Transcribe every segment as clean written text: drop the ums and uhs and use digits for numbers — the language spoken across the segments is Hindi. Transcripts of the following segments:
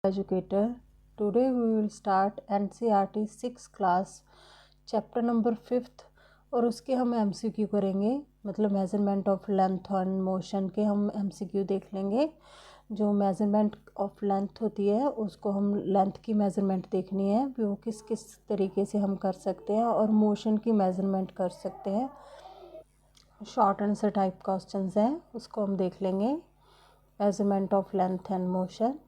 Educator. Today we will start NCERT 6th class chapter number 5th और उसके हम MCQ करेंगे, मतलब measurement of length and motion के हम MCQ देख लेंगे। जो मेजरमेंट ऑफ लेंथ होती है उसको हम लेंथ की मेजरमेंट देखनी है, वो किस किस तरीके से हम कर सकते हैं, और मोशन की मेजरमेंट कर सकते हैं। शॉर्ट आंसर टाइप क्वेश्चंस हैं, उसको हम देख लेंगे। Measurement of length and motion,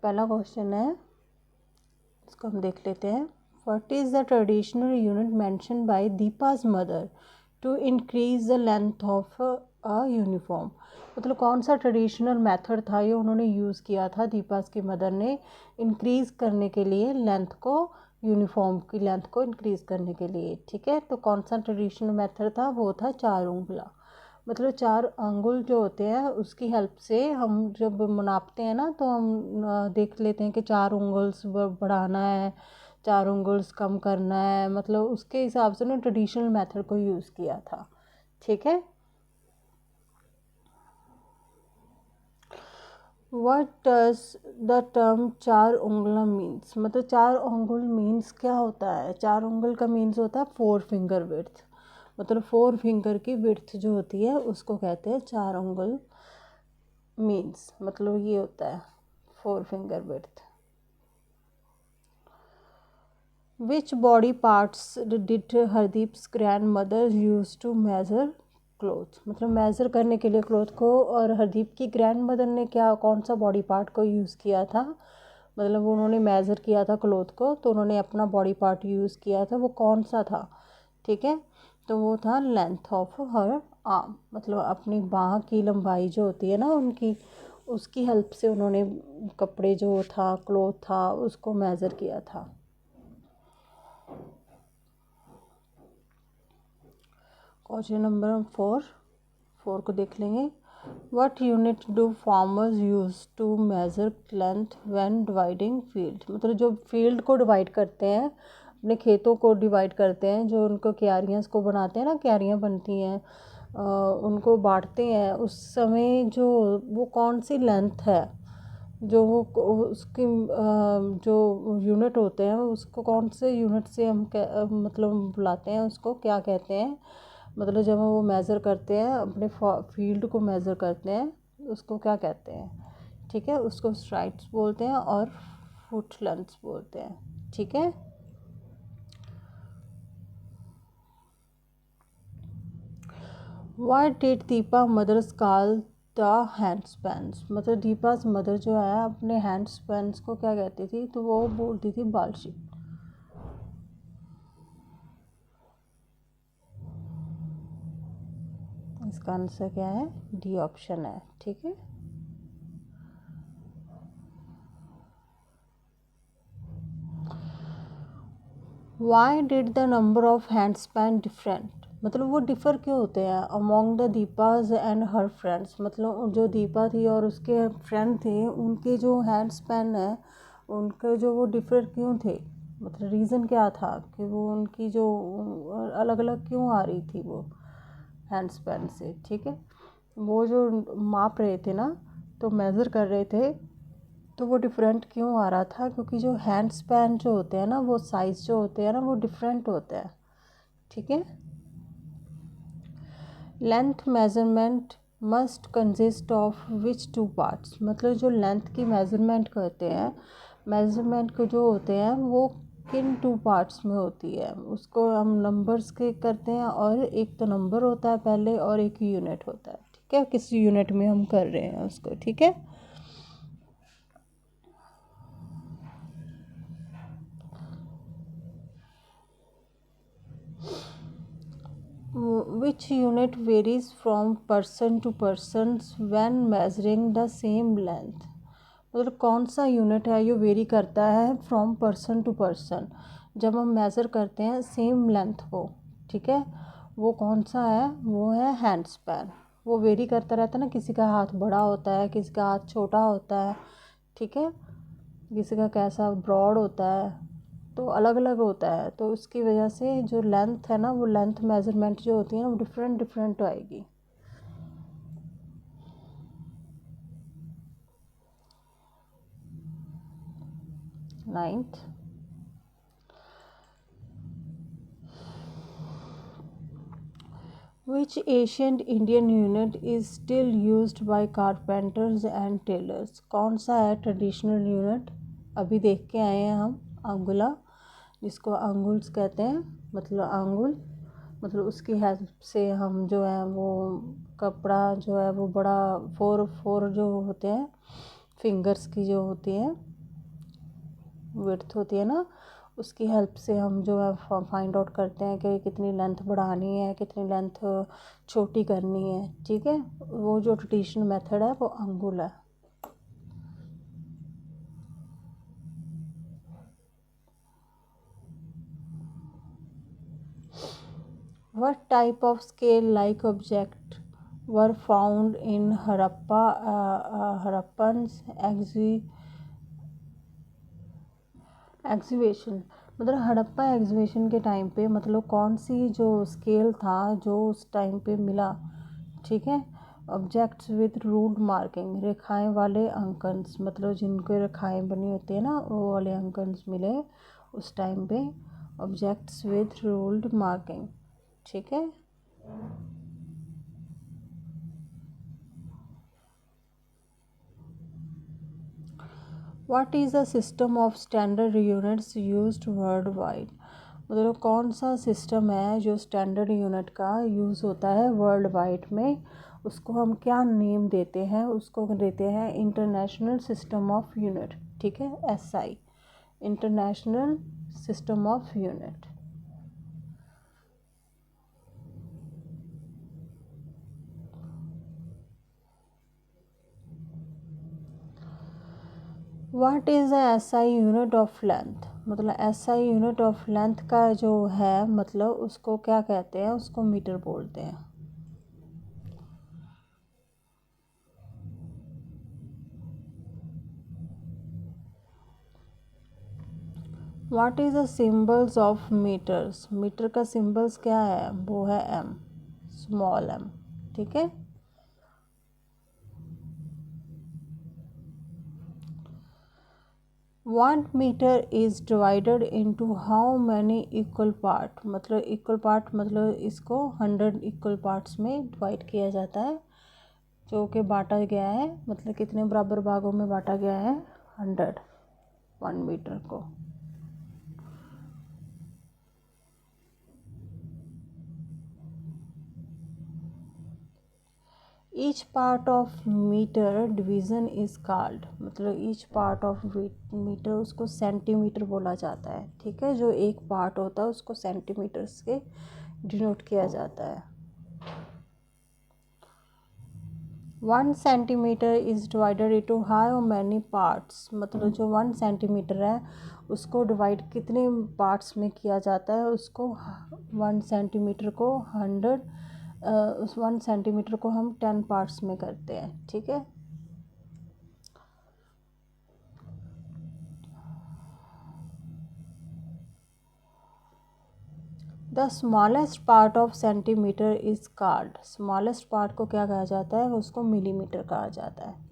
पहला क्वेश्चन है, इसको हम देख लेते हैं। What is the traditional unit mention by Deepa's mother to increase the length of a uniform. मतलब कौन सा ट्रेडिशनल मेथड था ये उन्होंने यूज़ किया था, दीपाज की मदर ने इंक्रीज़ करने के लिए लेंथ को, यूनिफॉर्म की लेंथ को इंक्रीज़ करने के लिए। ठीक है, तो कौन सा ट्रेडिशनल मेथड था, वो था 4 उंगला। मतलब 4 अंगुल जो होते हैं उसकी हेल्प से हम जब नापते हैं ना, तो हम देख लेते हैं कि 4 उंगल्स बढ़ाना है, 4 उंगल्स कम करना है, मतलब उसके हिसाब से ना ट्रेडिशनल मेथड को यूज़ किया था। ठीक है। व्हाट डज द टर्म 4 उंगला मीन्स, मतलब 4 उंगल मीन्स क्या होता है। 4 उंगल का मीन्स होता है 4 फिंगर विड्थ, मतलब 4 फिंगर की विड्थ जो होती है उसको कहते हैं 4 उंगल मीन्स, मतलब ये होता है 4 finger width. Which body parts did Hardeep's grand mother use to measure cloth, मतलब मेज़र करने के लिए क्लोथ को, और हरदीप की ग्रैंड मदर ने क्या, कौन सा बॉडी पार्ट को यूज़ किया था, मतलब उन्होंने मेज़र किया था क्लोथ को, तो उन्होंने अपना बॉडी पार्ट यूज़ किया था, वो कौन सा था। ठीक है, तो वो था लेंथ ऑफ हर आर्म, मतलब अपनी बाह की लंबाई जो होती है ना उनकी, उसकी हेल्प से उन्होंने कपड़े जो था, क्लोथ था, उसको मेज़र किया था। क्वेश्चन नंबर 4 को देख लेंगे। What unit do farmers use to measure length when dividing field, मतलब जो फील्ड को डिवाइड करते हैं, अपने खेतों को डिवाइड करते हैं, जो उनको क्यारियाँ को बनाते हैं ना, क्यारियाँ बनती हैं, उनको बांटते हैं, उस समय जो वो कौन सी लेंथ है, जो वो उसकी जो यूनिट होते हैं उसको कौन से यूनिट से हम मतलब बुलाते हैं, उसको क्या कहते हैं, मतलब जब हम वो मेज़र करते हैं, अपने फील्ड को मेज़र करते हैं, उसको क्या कहते हैं। ठीक है, उसको स्ट्राइड्स बोलते हैं और फुट लेंथ्स बोलते हैं। ठीक है। Why did Deepa mothers call the hand spans, मतलब दीपा's मदर जो है अपने हैंड स्पैन्स को क्या कहती थी, तो वो बोलती थी बालशी। इसका आंसर क्या है, डी ऑप्शन है। ठीक है। Why did the number of hand span different, मतलब वो डिफ़र क्यों होते हैं among the Deepa's and her friends, मतलब जो दीपा थी और उसके फ्रेंड थे, उनके जो हैंड स्पैन है उनके जो वो डिफ़र क्यों थे, मतलब रीज़न क्या था कि वो उनकी जो अलग अलग क्यों आ रही थी वो हैंड स्पैन से। ठीक है, वो जो माप रहे थे ना, तो मेज़र कर रहे थे, तो वो डिफरेंट क्यों आ रहा था, क्योंकि जो हैंड स्पैन जो होते हैं ना, वो साइज़ जो होते हैं ना, वो डिफरेंट होते हैं। ठीक है। Length measurement must consist of which 2 parts, मतलब जो लेंथ की मेजरमेंट करते हैं, मेजरमेंट को जो होते हैं वो किन 2 पार्ट्स में होती है, उसको हम नंबर्स के करते हैं, और एक तो नंबर होता है पहले और एक यूनिट होता है। ठीक है, किस यूनिट में हम कर रहे हैं उसको। ठीक है। Which unit varies from person to person when measuring the same length, मतलब कौन सा यूनिट है जो वेरी करता है फ्रॉम पर्सन टू पर्सन, जब हम मेज़र करते हैं सेम लेंथ को। ठीक है, वो कौन सा है, वो है हैंड स्पैन। वो वेरी करता रहता है ना, किसी का हाथ बड़ा होता है, किसी का हाथ छोटा होता है। ठीक है, किसी का कैसा ब्रॉड होता है, तो अलग अलग होता है, तो उसकी वजह से जो लेंथ है ना, वो लेंथ मेजरमेंट जो होती है ना, वो डिफरेंट डिफरेंट आएगी। 9th, which ancient Indian unit is still used by carpenters and tailors? कौन सा है ट्रेडिशनल यूनिट? अभी देख के आए हैं हम, अंगुला, जिसको अंगुल्स कहते हैं, मतलब अंगुल, मतलब उसकी हेल्प से हम जो है वो कपड़ा जो है वो बड़ा फोर जो होते हैं फिंगर्स की जो होती है विड्थ होती है ना, उसकी हेल्प से हम जो है फाइंड आउट करते हैं कि कितनी लेंथ बढ़ानी है, कितनी लेंथ छोटी करनी है। ठीक है, वो जो ट्रेडिशनल मेथड है वो अंगुल है। What type of scale-like object were found in Harappan's exhibition? मतलब हड़प्पा एग्जीबिशन के टाइम पे मतलब कौन सी जो स्केल था जो उस टाइम पे मिला? ठीक है, ऑब्जेक्ट्स विद रूल्ड मार्किंग, रेखाएं वाले अंकन्स, मतलब जिनको रेखाएं बनी होती है ना वो वाले अंकन्स मिले उस टाइम पे, ऑब्जेक्ट्स विद रूल्ड मार्किंग। ठीक है, what is a system of standard units used world wide? मतलब कौन सा सिस्टम है जो स्टैंडर्ड यूनिट का यूज़ होता है वर्ल्ड वाइड में, उसको हम क्या नेम देते हैं? उसको देते हैं इंटरनेशनल सिस्टम ऑफ यूनिट। ठीक है, SI, international system of unit. What is the SI unit of length? मतलब SI यूनिट ऑफ लेंथ का जो है मतलब उसको क्या कहते हैं? उसको मीटर बोलते हैं। What is the symbols of metres? Metre का सिम्बल्स क्या है? वो है M, स्मॉल m। ठीक है, one metre is divided into how many equal part? मतलब इक्वल पार्ट मतलब इसको 100 इक्वल पार्ट्स में डिवाइड किया जाता है, जो कि बांटा गया है, मतलब कितने बराबर भागों में बांटा गया है? 100, 1 मीटर को। Each part of metre division is called, मतलब ईच पार्ट ऑफ मीटर उसको सेंटीमीटर बोला जाता है। ठीक है, जो एक पार्ट होता है उसको सेंटीमीटर्स के डिनोट किया जाता है। 1 centimetre is divided into how many parts? मतलब जो 1 सेंटीमीटर है उसको डिवाइड कितने पार्ट्स में किया जाता है? उसको 1 सेंटीमीटर को 100 उस 1 सेंटीमीटर को हम 10 पार्ट्स में करते हैं। ठीक है, the smallest part of centimetre is called? Smallest part को क्या कहा जाता है? उसको मिलीमीटर कहा जाता है।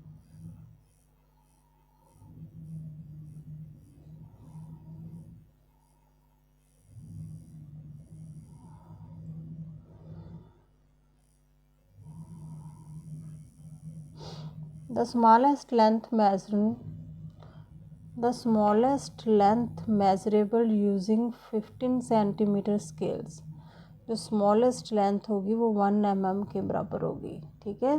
The smallest length measurable using 15 centimetre scales? जो स्मॉलेस्ट लेंथ होगी वो 1 mm के बराबर होगी। ठीक है,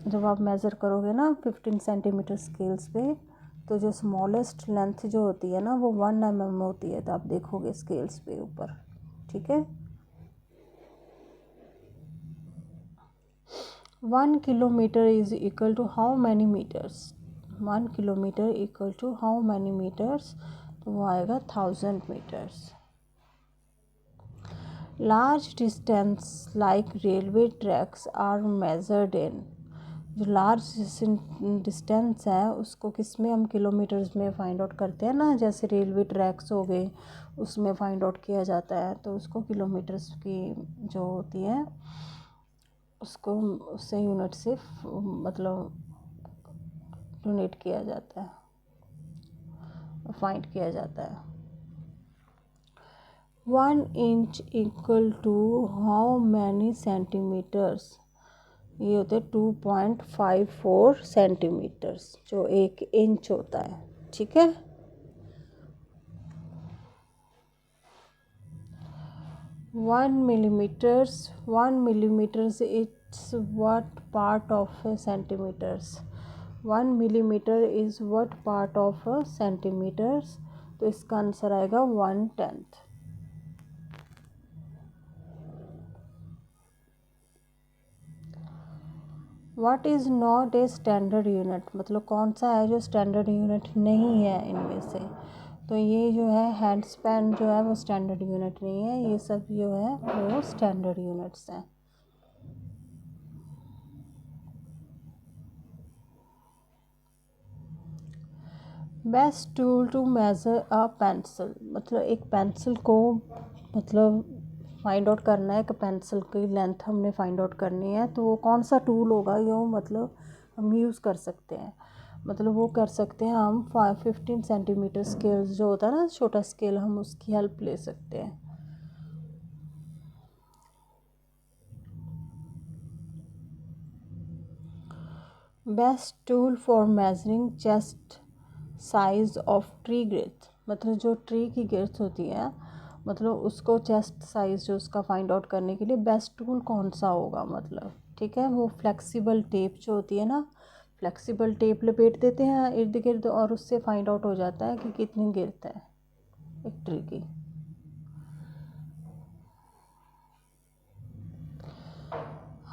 जब आप मेज़र करोगे ना 15 सेंटीमीटर स्केल्स पे, तो जो स्मॉलेस्ट लेंथ जो होती है ना वो 1 mm होती है, तो आप देखोगे स्केल्स पे ऊपर। ठीक है, 1 kilometre is equal to how many metres? 1 kilometre equal to how many metres? तो वो आएगा 1000 metres. Large distance like railway tracks are measured in? जो लार्ज डिस्टेंस है उसको किस में हम किलोमीटर्स में फाइंड आउट करते हैं ना, जैसे रेलवे ट्रैक्स हो गए उसमें फाइंड आउट किया जाता है, तो उसको किलोमीटर्स की जो होती है उसको उससे यूनिट से मतलब डोनेट किया जाता है। फाइंड किया जाता है। 1 inch equal to how many centimetres, ये होते हैं 2.54 सेंटीमीटर्स, जो 1 इंच होता है। ठीक है। 1 millimeters it's what part of a centimeters, 1 millimeter is what part of a centimeters, तो इसका आंसर आएगा 1/10। What is not a standard unit, मतलब कौन सा है जो स्टैंडर्ड यूनिट नहीं है इनमें से, तो ये जो है हैंड स्पैन जो है वो स्टैंडर्ड यूनिट नहीं है, ये सब जो है वो स्टैंडर्ड यूनिट्स हैं। Best tool to measure a pencil, मतलब एक पेंसिल को मतलब फाइंड आउट करना है, एक पेंसिल की लेंथ हमने फाइंड आउट करनी है, तो वो कौन सा टूल होगा यो मतलब हम यूज़ कर सकते हैं। मतलब वो कर सकते हैं हम 15 सेंटीमीटर स्केल जो होता है ना, छोटा स्केल, हम उसकी हेल्प ले सकते हैं। Best tool for measuring chest size of tree growth, मतलब जो ट्री की ग्रोथ होती है, मतलब उसको चेस्ट साइज जो उसका फाइंड आउट करने के लिए बेस्ट टूल कौन सा होगा, मतलब ठीक है। वो फ्लेक्सिबल टेप जो होती है ना, फ्लेक्सिबल टेप लपेट देते हैं इर्द गिर्द और उससे फाइंड आउट हो जाता है कि कितनी गिरता है एक ट्री की।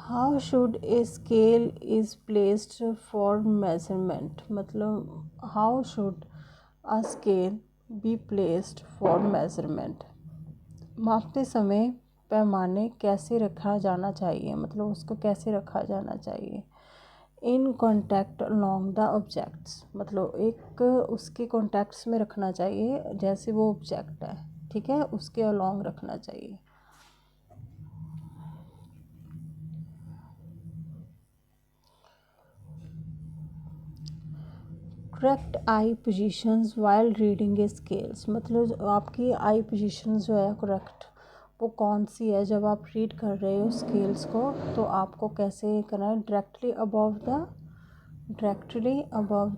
How should a scale is placed for measurement, मतलब how should a scale be placed for measurement, मापते समय पैमाने कैसे रखा जाना चाहिए, मतलब उसको कैसे रखा जाना चाहिए। In contact along the objects, मतलब एक उसके कॉन्टैक्ट्स में रखना चाहिए, जैसे वो ऑब्जेक्ट है, ठीक है, उसके अलॉन्ग रखना चाहिए। Correct I positions while reading A scales, मतलब आपकी आई पोजीशन जो है करेक्ट वो कौन सी है जब आप रीड कर रहे हो स्केल्स को, तो आपको कैसे करना है, directly above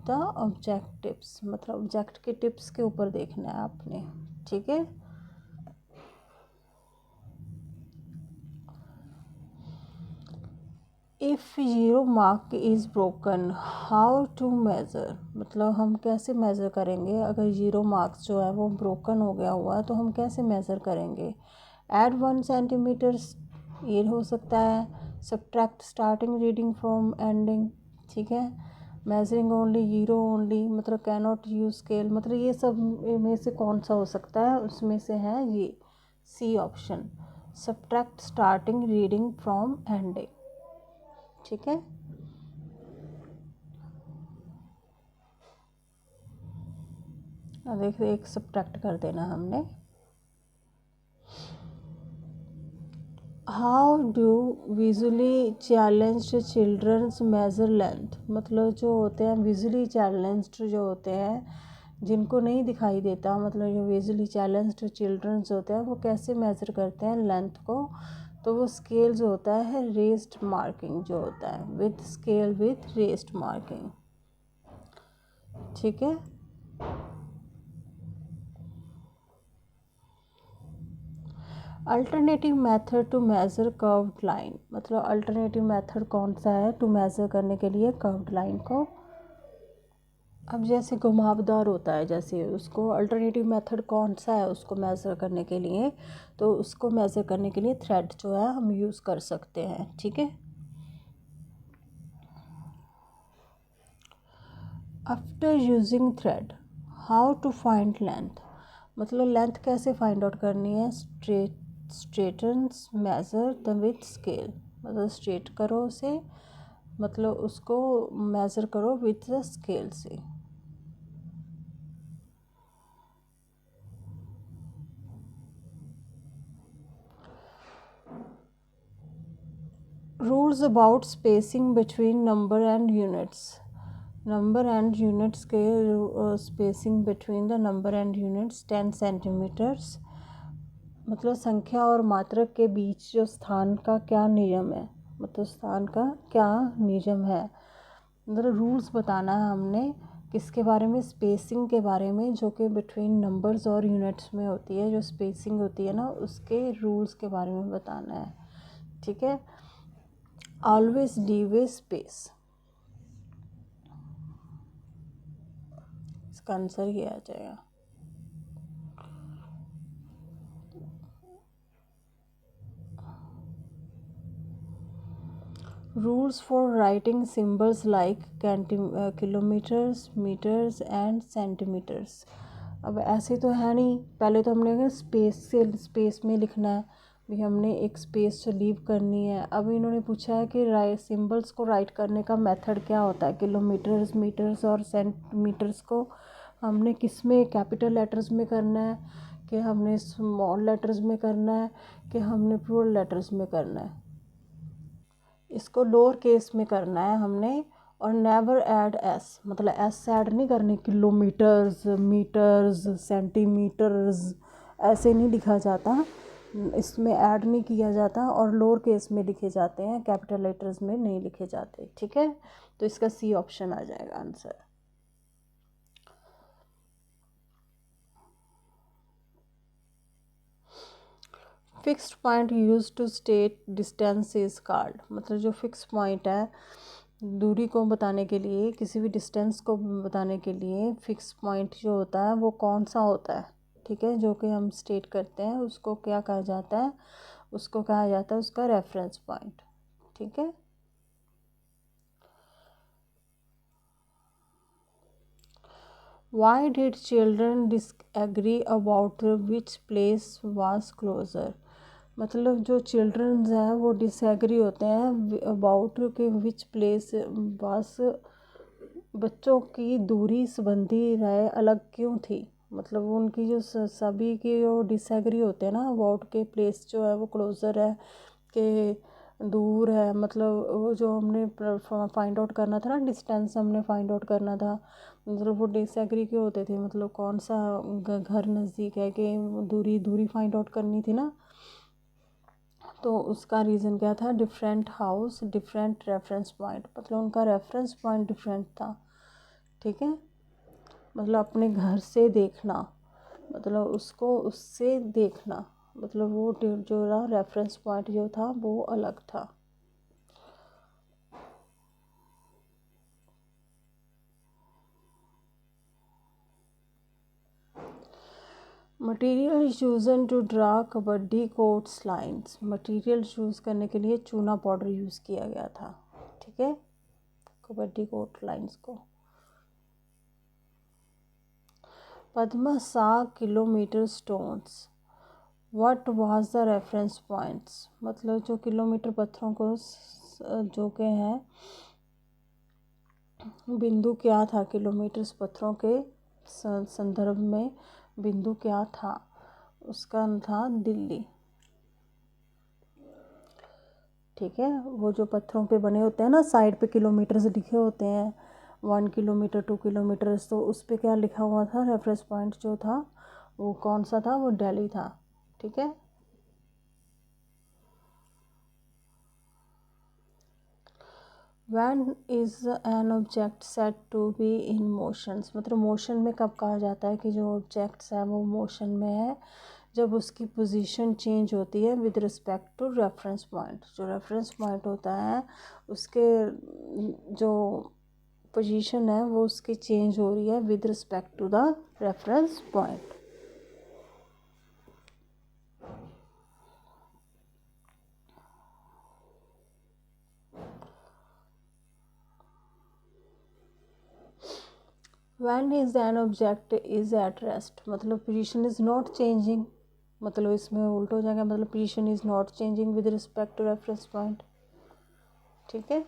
the object tips, मतलब ऑब्जेक्ट के टिप्स के ऊपर देखना है आपने। ठीक है। If zero mark is broken how to measure, मतलब हम कैसे मेज़र करेंगे, अगर जीरो मार्क्स जो है वो ब्रोकन हो गया हुआ है तो हम कैसे मेज़र करेंगे। ऐड 1 सेंटीमीटर्स, ये हो सकता है। Subtract starting reading from ending, ठीक है। मेजरिंग ओनली, जीरो ओनली, मतलब कैन नॉट यूज स्केल, मतलब ये सब में से कौन सा हो सकता है, उसमें से है ये C option, subtract starting reading from ending. ठीक है। अब एक सब्ट्रैक्ट कर देना हमने। How do visually challenged childrens measure length, मतलब जो होते हैं विजुअली चैलेंज्ड जो होते हैं, जिनको नहीं दिखाई देता, मतलब जो विजुअली चैलेंज्ड चिल्ड्रंस होते हैं वो कैसे मेज़र करते हैं लेंथ को, तो वो स्केल जो होता है रेस्ड मार्किंग जो होता है, with scale with raised marking. ठीक है। Alternative method to measure curved line, मतलब अल्टरनेटिव मेथड कौन सा है टू मेज़र करने के लिए कर्व्ड लाइन को। अब जैसे घुमावदार होता है, जैसे उसको अल्टरनेटिव मेथड कौन सा है उसको मेज़र करने के लिए, तो उसको मेज़र करने के लिए थ्रेड जो है हम यूज़ कर सकते हैं। ठीक है। After using thread how to find length, मतलब लेंथ कैसे फाइंड आउट करनी है। Straightens measure the with scale, मतलब स्ट्रेट करो उसे, मतलब उसको मेज़र करो विथ द स्केल से। Rules about spacing between number and units, number and units के spacing between the number and units 10 centimetres, मतलब संख्या और मात्रक के बीच जो स्थान का क्या नियम है, मतलब स्थान का क्या नियम है, मतलब रूल्स बताना है हमने किसके बारे में, स्पेसिंग के बारे में, जो कि बिटवीन नंबर्स और यूनिट्स में होती है, जो स्पेसिंग होती है ना, उसके रूल्स के बारे में बताना है। ठीक है। ऑलवेज लीव स्पेस, इसका आंसर ये आ जाएगा। Rules for writing symbols like kilometres, metres and centimetres. अब ऐसे तो है नहीं, पहले तो हमने स्पेस से स्पेस में लिखना है, भी हमने एक स्पेस से लीव करनी है। अब इन्होंने पूछा है कि सिंबल्स को राइट करने का मेथड क्या होता है, किलोमीटर्स, मीटर्स और सेंटीमीटर्स को हमने किस में, कैपिटल लेटर्स में करना है कि हमने स्मॉल लेटर्स में करना है कि हमने प्लूरल लेटर्स में करना है। इसको लोअर केस में करना है हमने, और नेवर ऐड एस, मतलब एस ऐड नहीं करने, किलोमीटर्स, मीटर्स, सेंटीमीटर्स ऐसे नहीं लिखा जाता, इसमें ऐड नहीं किया जाता, और लोअर केस में लिखे जाते हैं, कैपिटल लेटर्स में नहीं लिखे जाते। ठीक है, तो इसका सी ऑप्शन आ जाएगा answer. Fixed point use to state distance is called, मतलब जो फिक्स पॉइंट है दूरी को बताने के लिए, किसी भी डिस्टेंस को बताने के लिए फिक्स पॉइंट जो होता है वो कौन सा होता है। ठीक है, जो कि हम स्टेट करते हैं उसको क्या कहा जाता है, उसको कहा जाता है उसका रेफरेंस पॉइंट। ठीक है। Why did children disagree about which place was closer, मतलब जो चिल्ड्रंस हैं वो डिसएग्री होते हैं अबाउट कि विच प्लेस वास, बच्चों की दूरी संबंधी राय अलग क्यों थी, मतलब उनकी जो सभी की जो डिसएग्री होते हैं ना अबाउट के प्लेस जो है वो क्लोज़र है कि दूर है, मतलब वो जो हमने फाइंड आउट करना था ना, डिस्टेंस हमने फाइंड आउट करना था, मतलब वो डिसएग्री क्यों होते थे, मतलब कौन सा घर नज़दीक है कि दूरी दूरी फाइंड आउट करनी थी ना, तो उसका रीज़न क्या था, different house different reference point, मतलब उनका रेफरेंस पॉइंट डिफरेंट था। ठीक है, मतलब अपने घर से देखना, मतलब उसको उससे देखना, मतलब वो जो रहा रेफरेंस पॉइंट जो था वो अलग था। Material chosen to draw kabaddi courts lines, material choose करने के लिए चूना पाउडर यूज़ किया गया था। ठीक है, कबड्डी कोट लाइंस को। पद्मा सा kilometre stones, what was the reference points, मतलब जो किलोमीटर पत्थरों को जो के हैं बिंदु क्या था, किलोमीटर पत्थरों के संदर्भ में बिंदु क्या था, उसका था दिल्ली। ठीक है, वो जो पत्थरों पे बने होते हैं ना साइड पे किलोमीटर्स लिखे होते हैं, 1 किलोमीटर 2 किलोमीटर, तो उस पर क्या लिखा हुआ था, रेफरेंस पॉइंट जो था वो कौन सा था, वो दिल्ली था। ठीक है। When is an object said to be in motions, मतलब मोशन में कब कहा जाता है कि जो ऑब्जेक्ट्स है वो मोशन में है, जब उसकी पोजीशन चेंज होती है with respect to reference point, जो रेफरेंस पॉइंट होता है उसके जो पोजीशन है वो उसकी चेंज हो रही है with respect to the reference point. When is an object is at rest, मतलब पोजीशन इज नॉट चेंजिंग, मतलब इसमें उल्ट हो जाएगा, मतलब position is not changing with respect to reference point. ठीक है।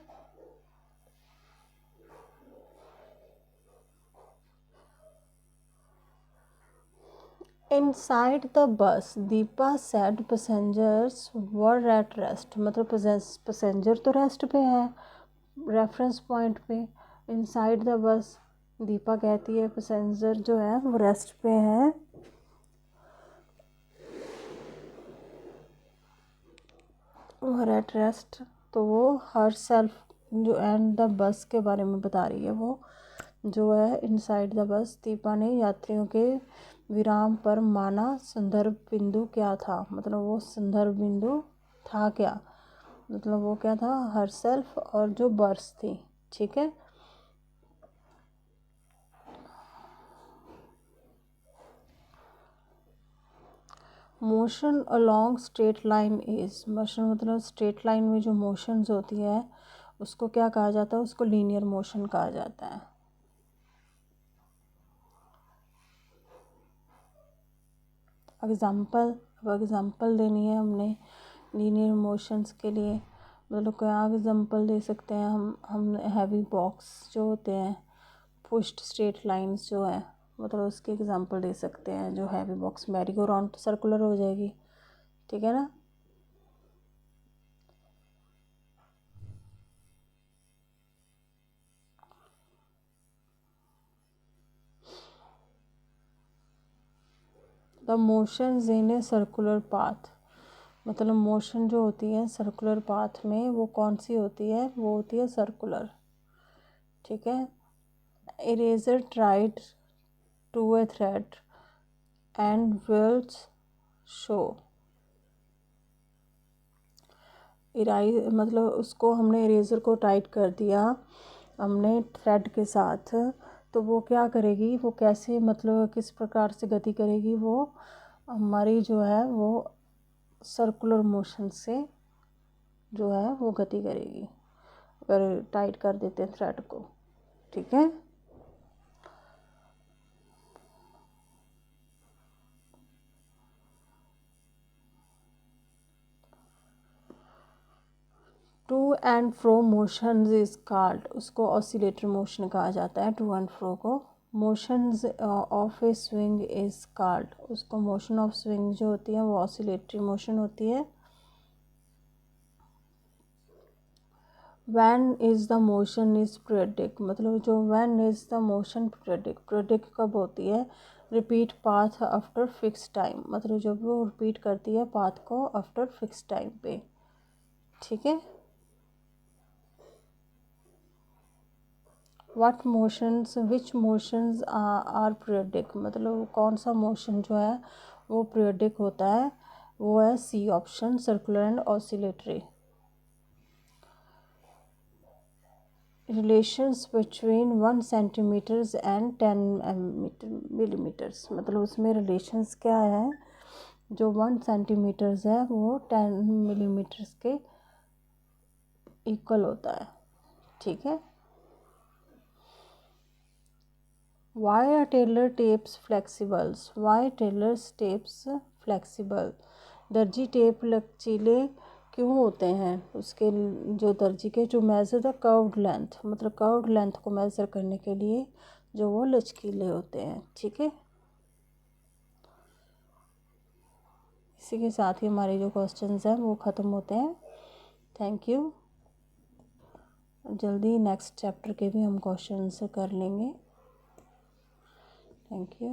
Inside the bus Deepa said passengers were at rest, मतलब पैसेंजर तो रेस्ट पे है रेफरेंस पॉइंट पे, इनसाइड द बस दीपा कहती है पैसेंजर जो है वो रेस्ट पे है, वो एट रेस्ट। तो वो हर सेल्फ जो एंड द बस के बारे में बता रही है, वो जो है इनसाइड द बस दीपा ने यात्रियों के विराम पर माना संदर्भ बिंदु क्या था, मतलब वो संदर्भ बिंदु था क्या, मतलब वो क्या था, हर सेल्फ और जो बस थी। ठीक है। Motion along straight line is, motion मतलब स्ट्रेट लाइन में जो मोशंस होती है उसको क्या कहा जाता है, उसको लीनियर मोशन कहा जाता है। एग्जाम्पल देनी है हमने लीनियर मोशंस के लिए, मतलब क्या एग्जाम्पल दे सकते हैं हम हैवी बॉक्स जो होते हैं, पुश्ड स्ट्रेट लाइंस जो है, मतलब उसके एग्जांपल दे सकते हैं। जो heavy box merry go round तो सर्कुलर हो जाएगी, ठीक है ना। The motions in a circular path, मतलब मोशन जो होती है सर्कुलर पाथ में वो कौन सी होती है, वो होती है सर्कुलर। ठीक है। Eraser tried to a thread and wills show, मतलब उसको हमने इरेजर को टाइट कर दिया हमने थ्रेड के साथ, तो वो क्या करेगी, वो कैसे मतलब किस प्रकार से गति करेगी, वो हमारी जो है वो सर्कुलर मोशन से जो है वो गति करेगी अगर टाइट कर देते हैं थ्रेड को। ठीक है। To and fro motion is called, उसको ऑसिलेटरी मोशन कहा जाता है, टू एंड फ्रो को। Motions of a swing is called, उसको मोशन ऑफ स्विंग जो होती है वो ऑसिलेटरी मोशन होती है। When is the motion is periodic, मतलब जो when is the motion periodic, periodic कब होती है, repeat path after fix time, मतलब जब वो रिपीट करती है पाथ को आफ्टर फिक्स टाइम पे। ठीक है। What motions which motions are periodic, मतलब कौन सा मोशन जो है वो पीरियडिक होता है, वो है C option, circular and oscillatory. Relations between 1 centimetres and 10 millimetres, मतलब उसमें रिलेशंस क्या है, जो 1 सेंटीमीटर्स है वो 10 मिलीमीटर्स के इक्वल होता है। ठीक है। Why are tailor tapes flexibles, why tailors tapes flexible, दर्जी टेप लचीले क्यों होते हैं, उसके जो दर्जी के जो मेज़र द कर्व्ड लेंथ, मतलब कर्व्ड लेंथ को मेज़र करने के लिए जो वो लचकीले होते हैं। ठीक है। इसी के साथ ही हमारे जो क्वेश्चंस हैं वो ख़त्म होते हैं। Thank you. जल्दी नेक्स्ट चैप्टर के भी हम क्वेश्चंस कर लेंगे। Thank you.